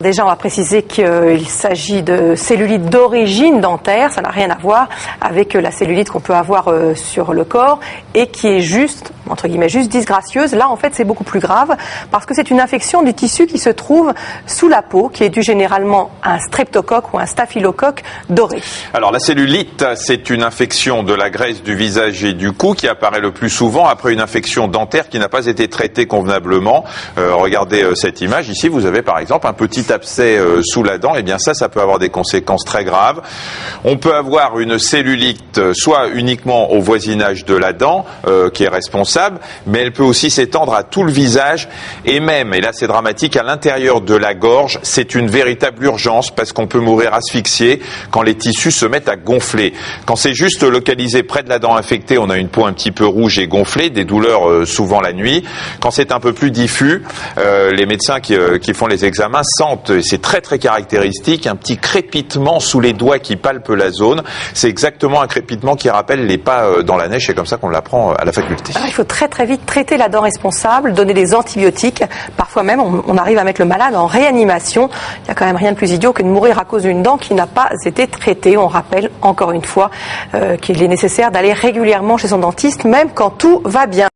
Déjà, on va préciser qu'il s'agit de cellulite d'origine dentaire. Ça n'a rien à voir avec la cellulite qu'on peut avoir sur le corps et qui est juste, entre guillemets, juste disgracieuse. Là, en fait, c'est beaucoup plus grave parce que c'est une infection du tissu qui se trouve sous la peau, qui est due généralement à un streptocoque ou un staphylocoque doré. Alors, la cellulite, c'est une infection de la graisse du visage et du cou qui apparaît le plus souvent après une infection dentaire qui n'a pas été traitée convenablement. Regardez cette image. Ici, vous avez par exemple un petit abcès sous la dent. Eh bien ça peut avoir des conséquences très graves. On peut avoir une cellulite soit uniquement au voisinage de la dent qui est responsable, mais elle peut aussi s'étendre à tout le visage et même, et là c'est dramatique, à l'intérieur de la gorge. C'est une véritable urgence parce qu'on peut mourir asphyxié quand les tissus se mettent à gonfler. Quand c'est juste localisé près de la dent infectée, on a une peau un petit peu rouge et gonflée, des douleurs souvent la nuit. Quand c'est un peu plus diffus, les médecins qui font les examens sentent, et c'est très très caractéristique, un petit crépitement sous les doigts qui palpe la zone. C'est exactement un crépitement qui rappelle les pas dans la neige, c'est comme ça qu'on l'apprend à la faculté. Alors, il faut très très vite traiter la dent responsable, donner des antibiotiques. Parfois même, on arrive à mettre le malade en réanimation. Il n'y a quand même rien de plus idiot que de mourir à cause d'une dent qui n'a pas été traitée. On rappelle encore une fois qu'il est nécessaire d'aller régulièrement chez son dentiste, même quand tout va bien.